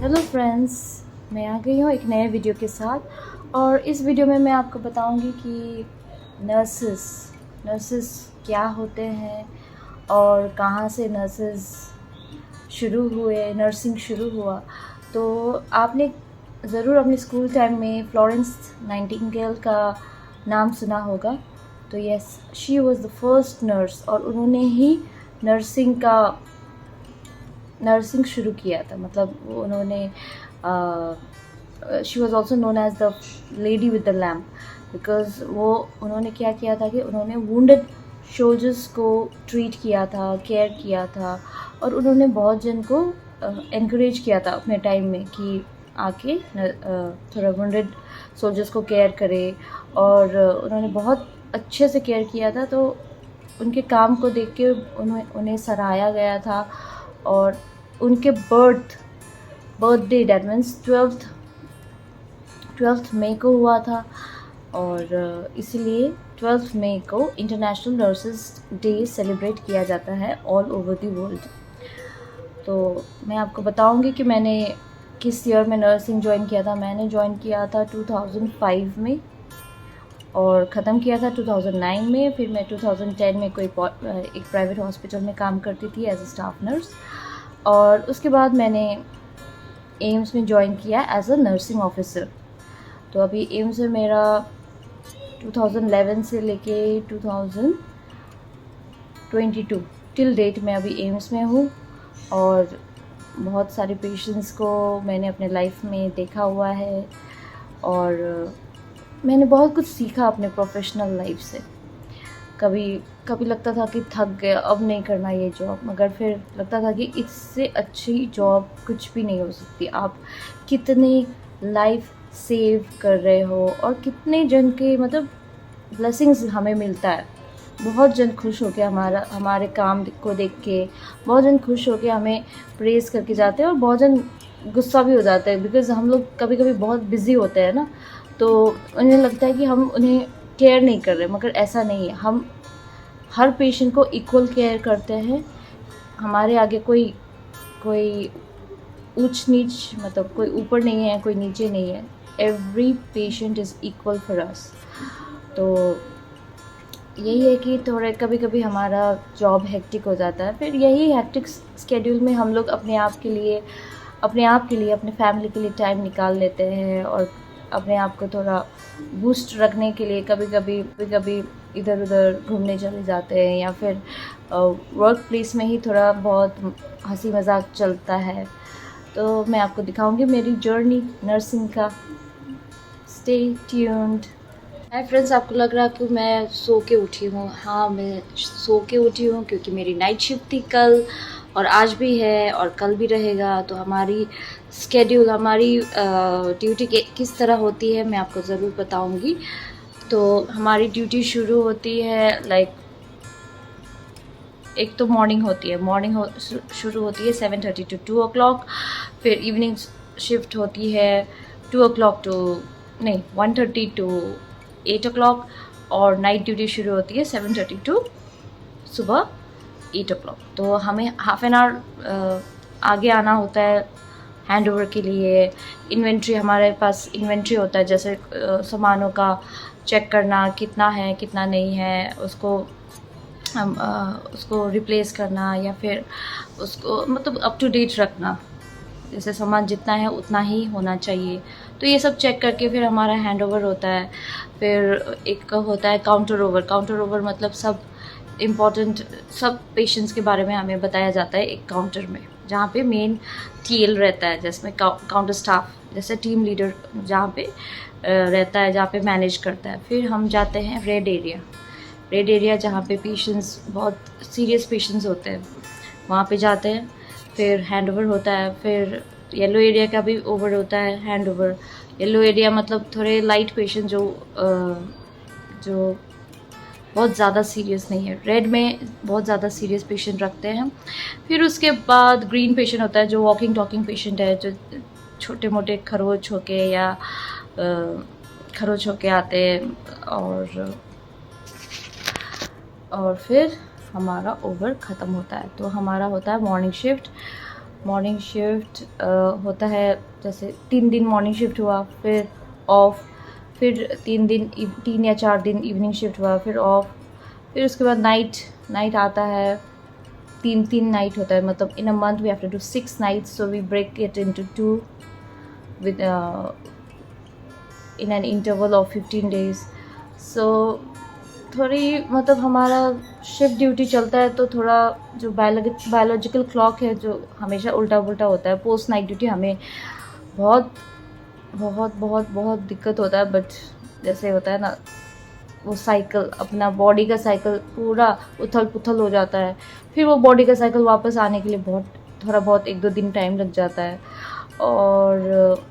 Hello friends, मैं आ गई हूँ एक नए वीडियो के साथ। और इस वीडियो में मैं आपको बताऊंगी कि नर्सेस क्या होते हैं और कहाँ से नर्सिंग शुरू हुआ। तो आपने ज़रूर अपने स्कूल टाइम में फ्लोरेंस नाइटिंगेल का नाम सुना होगा। तो yes, she was the first nurse और उन्होंने ही नर्सिंग शुरू किया था। मतलब उन्होंने she was also known as the lady with the lamp, because उन्होंने क्या किया था कि उन्होंने वुंडेड सोल्जर्स को ट्रीट किया था, केयर किया था। और उन्होंने बहुत जन को इनक्रेज किया था अपने टाइम में कि आके थोड़ा वुंडेड सोल्जर्स को केयर करे। और उन्होंने बहुत अच्छे से केयर किया था। तो उनके काम को देख के उन्हें सराहाया गया था। और उनके बर्थडे डेट मीन्स 12th मई को हुआ था। और इसीलिए 12th मई को इंटरनेशनल नर्सेस डे सेलिब्रेट किया जाता है ऑल ओवर द वर्ल्ड। तो मैं आपको बताऊंगी कि मैंने किस ईयर में नर्सिंग ज्वाइन किया था। मैंने ज्वाइन किया था 2005 में और ख़त्म किया था 2009 में। फिर मैं 2010 में एक प्राइवेट हॉस्पिटल में काम करती थी एज ए स्टाफ नर्स। और उसके बाद मैंने एम्स में ज्वाइन किया एज अ नर्सिंग ऑफिसर। तो अभी एम्स में मेरा 2011 से लेके 2022 टिल डेट मैं अभी एम्स में हूँ। और बहुत सारे पेशेंट्स को मैंने अपने लाइफ में देखा हुआ है और मैंने बहुत कुछ सीखा अपने प्रोफेशनल लाइफ से। कभी लगता था कि थक गए, अब नहीं करना ये जॉब, मगर फिर लगता था कि इससे अच्छी जॉब कुछ भी नहीं हो सकती। आप कितनी लाइफ सेव कर रहे हो और कितने जन के मतलब ब्लेसिंग्स हमें मिलता है। बहुत जन खुश होके हमारे काम को देख के बहुत जन खुश होके हमें प्रेज़ करके जाते हैं। और बहुत जन गुस्सा भी हो जाते हैं, बिकॉज़ हम लोग कभी कभी बहुत बिज़ी होते हैं ना, तो उन्हें लगता है कि हम उन्हें केयर नहीं कर रहे, मगर ऐसा नहीं है। हम हर पेशेंट को इक्वल केयर करते हैं। हमारे आगे कोई ऊंच नीच, मतलब कोई ऊपर नहीं है, कोई नीचे नहीं है। Every patient is equal for us. तो यही है कि थोड़े कभी कभी हमारा जॉब हेक्टिक हो जाता है। फिर यही हेक्टिक स्केड्यूल में हम लोग अपने आप के लिए, अपने फैमिली के लिए टाइम निकाल लेते हैं। और अपने आप को थोड़ा बूस्ट रखने के लिए कभी इधर उधर घूमने चले जाते हैं, या फिर वर्क प्लेस में ही थोड़ा बहुत हंसी मजाक चलता है। तो मैं आपको दिखाऊंगी मेरी जर्नी नर्सिंग का। Stay tuned. हाय फ्रेंड्स, आपको लग रहा है कि मैं सो के उठी हूँ। हाँ, मैं सो के उठी हूँ क्योंकि मेरी नाइट शिफ्ट थी कल, और आज भी है और कल भी रहेगा। तो हमारी ड्यूटी किस तरह होती है मैं आपको ज़रूर बताऊँगी। तो हमारी ड्यूटी शुरू होती है एक तो शुरू होती है 7:30 to 2 o'clock। फिर इवनिंग शिफ्ट होती है 1:30 to 8 o'clock। और नाइट ड्यूटी शुरू होती है 7:30 to सुबह 8 o'clock। तो हमें हाफ एन आवर आगे आना होता है हैंड ओवर के लिए। हमारे पास इन्वेंट्री होता है, जैसे सामानों का चेक करना, कितना है कितना नहीं है, उसको रिप्लेस करना, या फिर उसको मतलब अप टू डेट रखना। जैसे सामान जितना है उतना ही होना चाहिए। तो ये सब चेक करके फिर हमारा हैंड ओवर होता है। फिर एक होता है काउंटर ओवर मतलब सब पेशेंट्स के बारे में हमें बताया जाता है एक काउंटर में, जहाँ पे मेन टीएल रहता है, जिसमें काउंटर स्टाफ जैसे टीम लीडर जहाँ पे रहता है, जहाँ पे मैनेज करता है। फिर हम जाते हैं रेड एरिया जहाँ पे पेशेंट्स, बहुत सीरियस पेशेंट्स होते हैं, वहाँ पे जाते हैं। फिर हैंड ओवर होता है। फिर येलो एरिया का भी ओवर होता है, हैंड ओवर। येलो एरिया मतलब थोड़े लाइट पेशेंट जो बहुत ज़्यादा सीरियस नहीं है। रेड में बहुत ज़्यादा सीरियस पेशेंट रखते हैं। फिर उसके बाद ग्रीन पेशेंट होता है, जो वॉकिंग टॉकिंग पेशेंट है, जो छोटे मोटे खरोच होके आते हैं। और फिर हमारा ओवर ख़त्म होता है। तो हमारा होता है मॉर्निंग शिफ्ट मॉर्निंग शिफ्ट होता है, जैसे 3 दिन मॉर्निंग शिफ्ट हुआ, फिर ऑफ, फिर 3 या 4 दिन इवनिंग शिफ्ट हुआ, फिर ऑफ, फिर उसके बाद नाइट आता है, 3 नाइट होता है, मतलब in a month we have to do 6 nights, so we break it into 2 within an interval of 15 days. So थोड़ी मतलब हमारा शिफ्ट ड्यूटी चलता है तो थोड़ा जो बायोलॉजिकल क्लॉक है जो हमेशा उल्टा पुल्टा होता है। पोस्ट नाइट ड्यूटी हमें बहुत बहुत बहुत बहुत दिक्कत होता है, बट जैसे होता है ना, वो साइकिल, अपना बॉडी का साइकिल पूरा उथल पुथल हो जाता है, फिर वो बॉडी का साइकिल वापस आने के लिए थोड़ा बहुत 1-2 दिन टाइम लग जाता है। और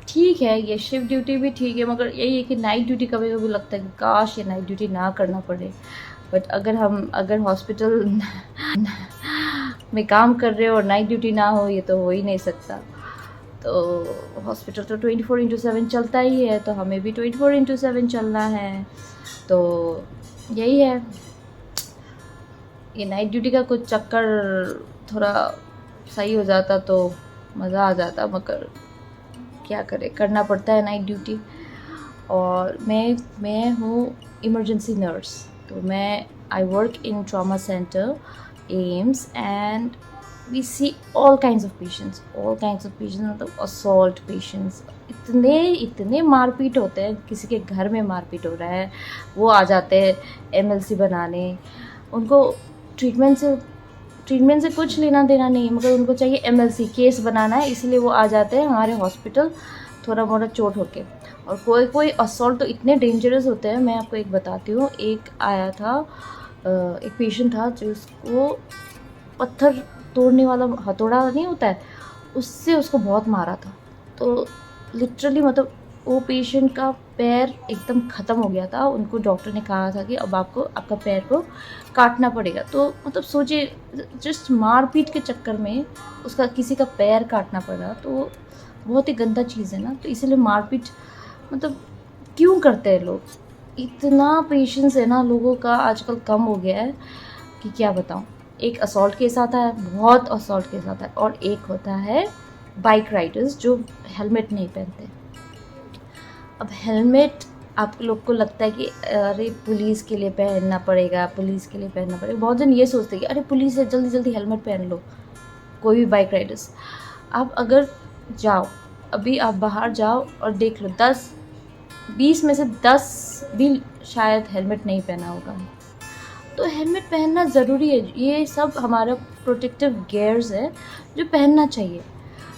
ठीक है, ये शिफ्ट ड्यूटी भी ठीक है, मगर यही है कि नाइट ड्यूटी कभी कभी लगता है कि काश ये नाइट ड्यूटी ना करना पड़े। बट अगर हॉस्पिटल में काम कर रहे हो और नाइट ड्यूटी ना हो, ये तो हो ही नहीं सकता। तो हॉस्पिटल तो 24/7 चलता ही है, तो हमें भी 24/7 चलना है। तो यही है, ये नाइट ड्यूटी का कुछ चक्कर थोड़ा सही हो जाता तो मज़ा आ जाता, मगर क्या करें, करना पड़ता है नाइट ड्यूटी। और मैं हूँ इमरजेंसी नर्स, तो I work in trauma centre AIIMS, and we see all kinds of patients, मतलब असॉल्ट पेशेंट्स। इतने मारपीट होते हैं, किसी के घर में मारपीट हो रहा है, वो आ जाते हैं एमएलसी बनाने। उनको ट्रीटमेंट से कुछ लेना देना नहीं, मगर उनको चाहिए एमएलसी केस बनाना है, इसलिए वो आ जाते हैं हमारे हॉस्पिटल थोड़ा मोड़ा चोट होके। और कोई असॉल्ट तो इतने डेंजरस होते हैं, मैं आपको एक बताती हूँ। एक आया था, एक पेशेंट था जिसको पत्थर तोड़ने वाला हथौड़ा नहीं होता है, उससे उसको बहुत मारा था। तो लिटरली मतलब वो पेशेंट का पैर एकदम ख़त्म हो गया था। उनको डॉक्टर ने कहा था कि अब आपका पैर को काटना पड़ेगा। तो मतलब सोचिए, जस्ट मारपीट के चक्कर में उसका किसी का पैर काटना पड़ा, तो बहुत ही गंदा चीज़ है ना। तो इसीलिए मारपीट मतलब क्यों करते हैं लोग, इतना पेशेंस है ना लोगों का आजकल कम हो गया है कि क्या बताऊँ। एक असॉल्ट केस आता है, बहुत असॉल्ट केस आता है, और एक होता है बाइक राइडर्स जो हेलमेट नहीं पहनते। अब हेलमेट आप लोग को लगता है कि अरे पुलिस के लिए पहनना पड़ेगा, बहुत जन ये सोचते हैं कि अरे पुलिस है, जल्दी जल्दी हेलमेट पहन लो, कोई भी बाइक राइडर्स। आप अगर जाओ, अभी आप बाहर जाओ और देख लो, 10-20 में से 10 भी शायद हेलमेट नहीं पहना होगा। तो हेलमेट पहनना ज़रूरी है, ये सब हमारा प्रोटेक्टिव गियर्स है जो पहनना चाहिए।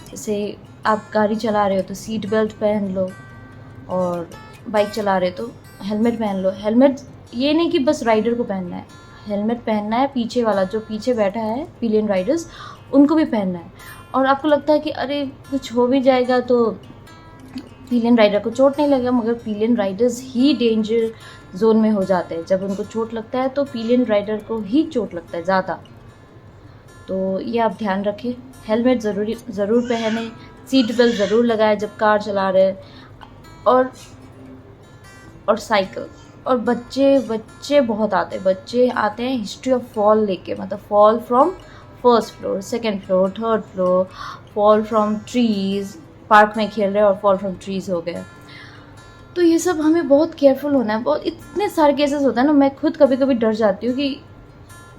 जैसे आप गाड़ी चला रहे हो तो सीट बेल्ट पहन लो, और बाइक चला रहे तो हेलमेट पहन लो। हेलमेट ये नहीं कि बस राइडर को पहनना है, हेलमेट पहनना है पीछे वाला, जो पीछे बैठा है पिलियन राइडर्स, उनको भी पहनना है। और आपको लगता है कि अरे कुछ हो भी जाएगा तो पिलियन राइडर को चोट नहीं लगेगा, मगर पिलियन राइडर्स ही डेंजर जोन में हो जाते हैं। जब उनको चोट लगता है तो पिलियन राइडर को ही चोट लगता है ज़्यादा। तो ये आप ध्यान रखें, हेलमेट ज़रूर पहने, सीट बेल्ट ज़रूर लगाए जब कार चला रहे हैं। और साइकिल, और बच्चे बहुत बच्चे आते हैं हिस्ट्री ऑफ फॉल लेके, मतलब fall from first floor, second floor, third floor, fall from trees, park में खेल रहे हैं और फॉल फ्रॉम ट्रीज़ हो गए। तो ये सब हमें बहुत केयरफुल होना है। बहुत इतने सारे केसेस होता है ना, मैं खुद कभी कभी डर जाती हूँ कि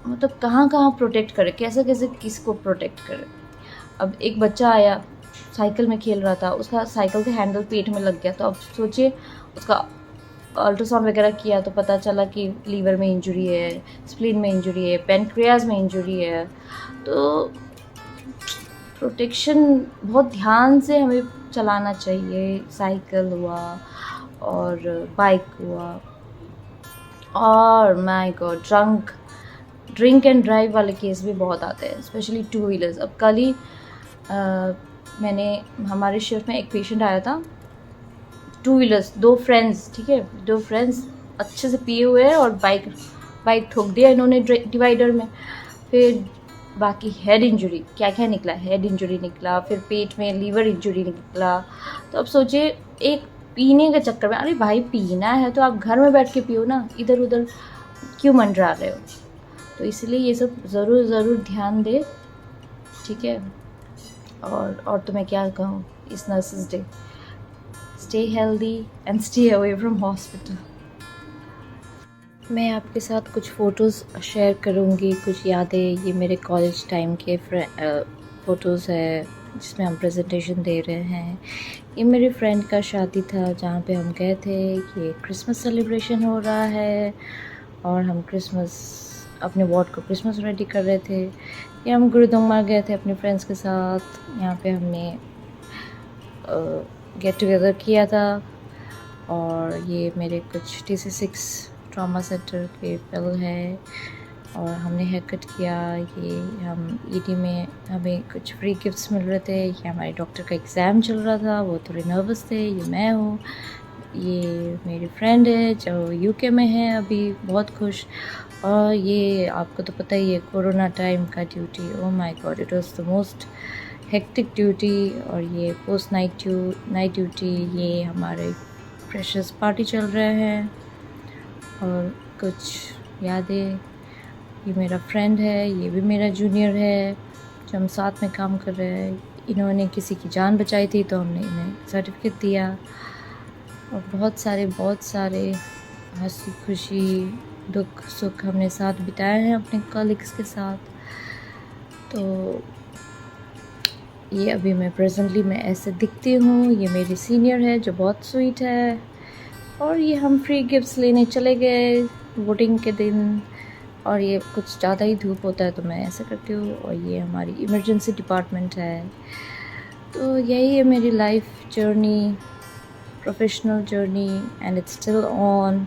मतलब कहाँ प्रोटेक्ट करें, कैसे किसको प्रोटेक्ट करें। अब एक बच्चा आया, साइकिल में खेल रहा था, उसका साइकिल का हैंडल पेट में लग गया। तो अब सोचिए, उसका अल्ट्रासाउंड वगैरह किया तो पता चला कि लीवर में इंजरी है, स्प्लीन में इंजरी है, पेनक्रियाज में इंजरी है। तो प्रोटेक्शन बहुत ध्यान से हमें चलाना चाहिए। साइकिल हुआ और बाइक हुआ, और my God drink and drive वाले केस भी बहुत आते हैं, स्पेशली 2 व्हीलर्स। अब कल ही हमारे शिफ्ट में एक पेशेंट आया था, 2 व्हीलर्स, 2 फ्रेंड्स, ठीक है, 2 फ्रेंड्स अच्छे से पिए हुए हैं और बाइक ठोक दिया इन्होंने डिवाइडर में। फिर बाकी हेड इंजरी, क्या निकला, हेड इंजरी निकला, फिर पेट में लीवर इंजरी निकला। तो अब सोचिए, एक पीने के चक्कर में, अरे भाई पीना है तो आप घर में बैठ के पियो ना, इधर उधर क्यों मंडरा रहे हो। तो इसलिए ये सब ज़रूर ध्यान दे। ठीक है। और तो मैं क्या कहूँ इस nurses day. Stay healthy and stay away from hospital. मैं आपके साथ कुछ फ़ोटोज़ शेयर करूँगी, कुछ यादें। ये मेरे कॉलेज टाइम के फ़ोटोज़ है जिसमें हम प्रेजेंटेशन दे रहे हैं। ये मेरी फ्रेंड का शादी था जहाँ पे हम गए थे। ये क्रिसमस सेलिब्रेशन हो रहा है और हम अपने वार्ड को क्रिसमस रेडी कर रहे थे। ये हम गुरुद्वारा गए थे अपने फ्रेंड्स के साथ। यहाँ पे हमने गेट टुगेदर किया था। और ये मेरे कुछ TC6 ट्रॉमा सेंटर के बिल है और हमने हेयर कट किया। ये हम ED में हमें कुछ फ्री गिफ्ट्स मिल रहे थे। ये हमारे डॉक्टर का एग्ज़ाम चल रहा था, वो थोड़े नर्वस थे। ये मैं हूँ, ये मेरी फ्रेंड है जो UK में है अभी, बहुत खुश। और ये आपको तो पता ही है कोरोना टाइम का duty, oh my God, it was the most hectic duty. और ये पोस्ट नाइट ड्यूटी। ये हमारे फ्रेशर्स पार्टी चल रहे हैं और कुछ यादें। ये मेरा फ्रेंड है, ये भी मेरा जूनियर है जो हम साथ में काम कर रहे हैं। इन्होंने किसी की जान बचाई थी तो हमने इन्हें सर्टिफिकेट दिया। और बहुत सारे हंसी खुशी दुख सुख हमने साथ बिताए हैं अपने कलीग्स के साथ। तो ये अभी मैं प्रेजेंटली मैं ऐसे दिखती हूँ। ये मेरी सीनियर है जो बहुत स्वीट है। और ये हम फ्री गिफ्ट्स लेने चले गए वोटिंग के दिन। और ये कुछ ज़्यादा ही धूप होता है तो मैं ऐसे करती हूँ। और ये हमारी इमरजेंसी डिपार्टमेंट है। तो यही है मेरी life journey, professional journey, and it's still on.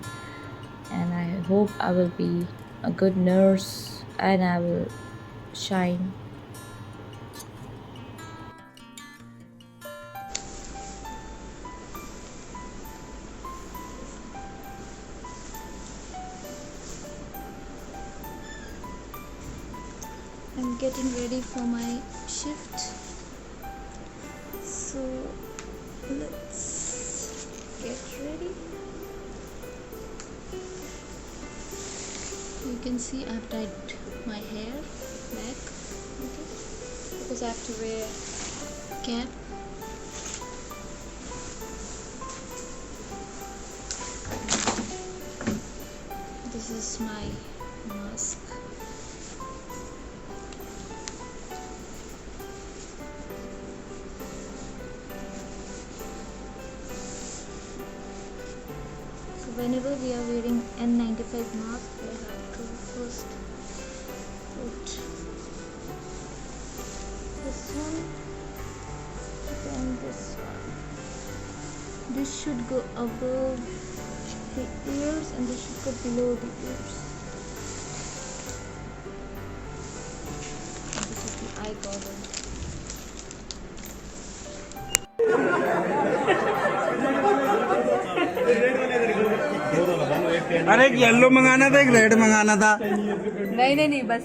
And I hope I will be a good nurse and I will shine. I'm getting ready for my shift, so let's get ready. You can see I've tied my hair back, okay, because I have to wear cap. This is my mask. Whenever we are wearing N95 mask, we have to first put this one, then this one. This should go above the ears and this should go below the ears. And this is the eye goggle. अरे एक yellow मंगाना था, एक red मंगाना था। नहीं बस